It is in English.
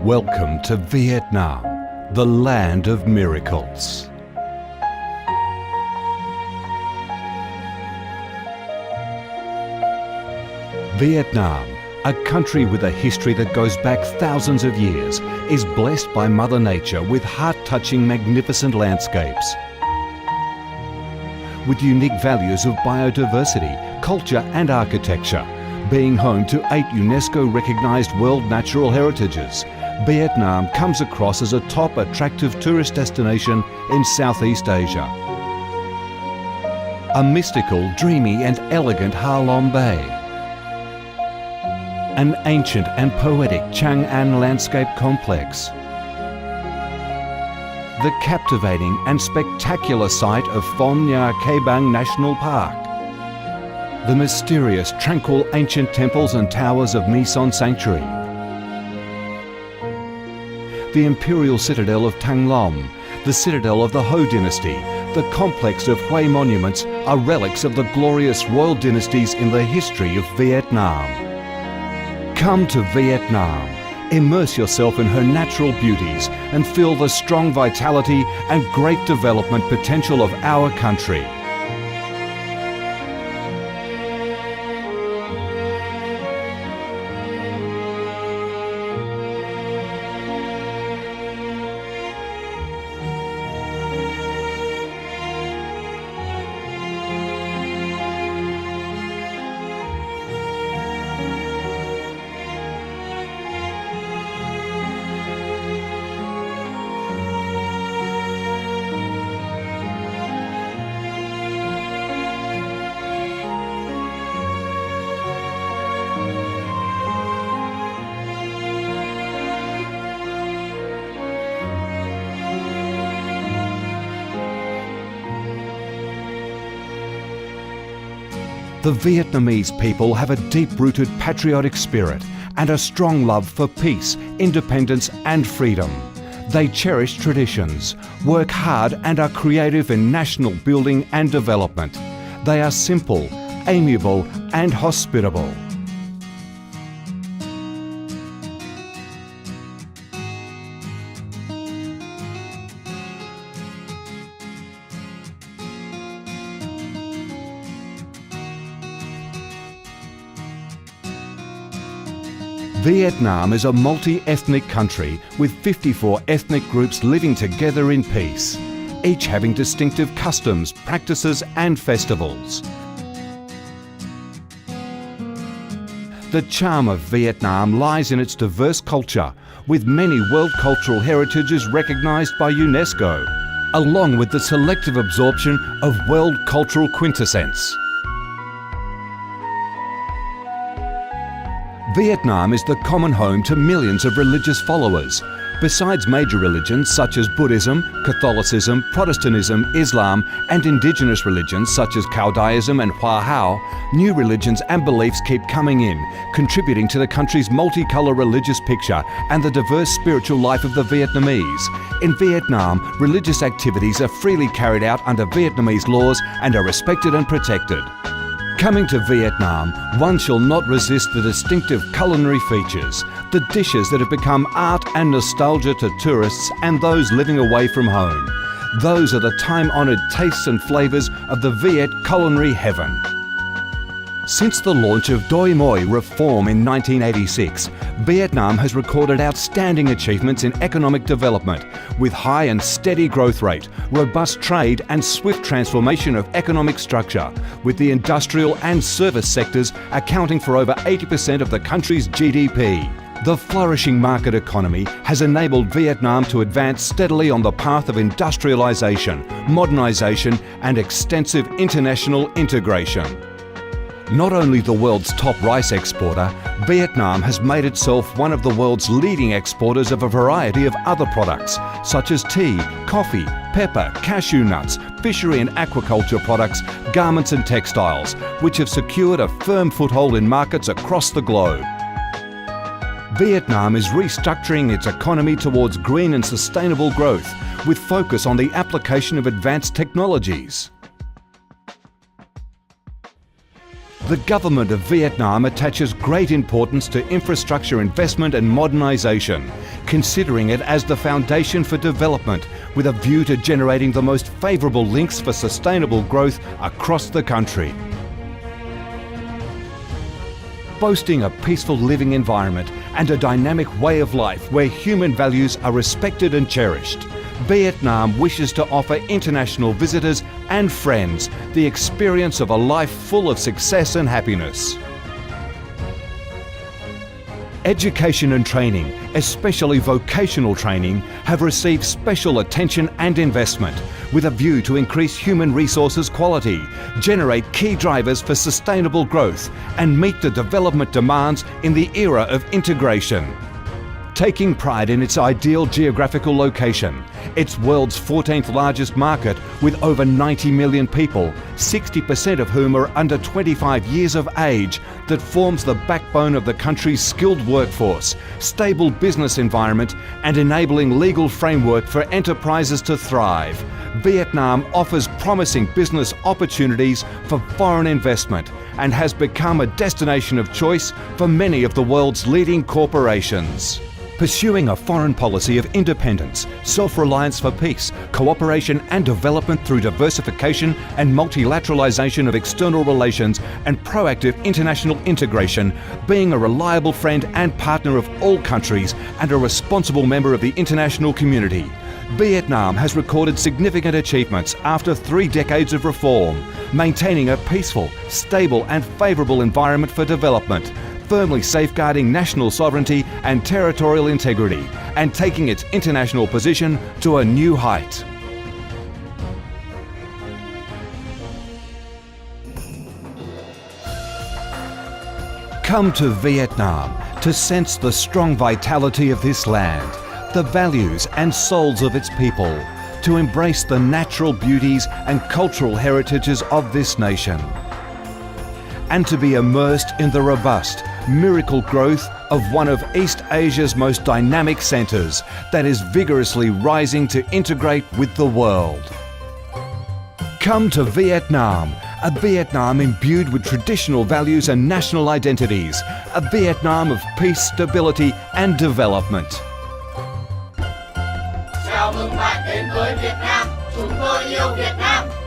Welcome to Vietnam, the land of miracles. Vietnam, a country with a history that goes back thousands of years, is blessed by Mother Nature with heart-touching, magnificent landscapes. With unique values of biodiversity, culture and architecture, being home to 8 UNESCO-recognised World Natural Heritages, Vietnam comes across as a top attractive tourist destination in Southeast Asia. A mystical, dreamy and elegant Ha Long Bay. An ancient and poetic Chang An landscape complex. The captivating and spectacular site of Phong Nha Ke Bang National Park. The mysterious, tranquil ancient temples and towers of My Son Sanctuary. The imperial citadel of Thăng Long, the citadel of the Ho dynasty, the complex of Hue monuments are relics of the glorious royal dynasties in the history of Vietnam. Come to Vietnam, immerse yourself in her natural beauties and feel the strong vitality and great development potential of our country. The Vietnamese people have a deep-rooted patriotic spirit and a strong love for peace, independence and freedom. They cherish traditions, work hard and are creative in national building and development. They are simple, amiable and hospitable. Vietnam is a multi-ethnic country with 54 ethnic groups living together in peace, each having distinctive customs, practices and festivals. The charm of Vietnam lies in its diverse culture, with many World Cultural Heritages recognised by UNESCO, along with the selective absorption of world cultural quintessence. Vietnam is the common home to millions of religious followers. Besides major religions such as Buddhism, Catholicism, Protestantism, Islam and indigenous religions such as Taoism and Hoa Hao, new religions and beliefs keep coming in, contributing to the country's multicolour religious picture and the diverse spiritual life of the Vietnamese. In Vietnam, religious activities are freely carried out under Vietnamese laws and are respected and protected. Coming to Vietnam, one shall not resist the distinctive culinary features, the dishes that have become art and nostalgia to tourists and those living away from home. Those are the time-honoured tastes and flavours of the Viet culinary heaven. Since the launch of Doi Moi reform in 1986, Vietnam has recorded outstanding achievements in economic development, with high and steady growth rate, robust trade and swift transformation of economic structure, with the industrial and service sectors accounting for over 80% of the country's GDP. The flourishing market economy has enabled Vietnam to advance steadily on the path of industrialisation, modernisation and extensive international integration. Not only the world's top rice exporter, Vietnam has made itself one of the world's leading exporters of a variety of other products, such as tea, coffee, pepper, cashew nuts, fishery and aquaculture products, garments and textiles, which have secured a firm foothold in markets across the globe. Vietnam is restructuring its economy towards green and sustainable growth, with focus on the application of advanced technologies. The government of Vietnam attaches great importance to infrastructure investment and modernisation, considering it as the foundation for development, with a view to generating the most favourable links for sustainable growth across the country. Boasting a peaceful living environment and a dynamic way of life where human values are respected and cherished, Vietnam wishes to offer international visitors and friends the experience of a life full of success and happiness. Education and training, especially vocational training, have received special attention and investment with a view to increase human resources quality, generate key drivers for sustainable growth and meet the development demands in the era of integration. Taking pride in its ideal geographical location, its world's 14th largest market with over 90 million people, 60% of whom are under 25 years of age, that forms the backbone of the country's skilled workforce, stable business environment and enabling legal framework for enterprises to thrive, Vietnam offers promising business opportunities for foreign investment and has become a destination of choice for many of the world's leading corporations. Pursuing a foreign policy of independence, self-reliance for peace, cooperation and development through diversification and multilateralization of external relations and proactive international integration, being a reliable friend and partner of all countries and a responsible member of the international community. Vietnam has recorded significant achievements after 3 decades of reform, maintaining a peaceful, stable and favourable environment for development, firmly safeguarding national sovereignty and territorial integrity, and taking its international position to a new height. Come to Vietnam to sense the strong vitality of this land, the values and souls of its people, to embrace the natural beauties and cultural heritages of this nation, and to be immersed in the robust, miracle growth of one of East Asia's most dynamic centres that is vigorously rising to integrate with the world. Come to Vietnam, a Vietnam imbued with traditional values and national identities, a Vietnam of peace, stability and development. Chào mừng bạn đến với Việt Nam, chúng tôi yêu Việt Nam.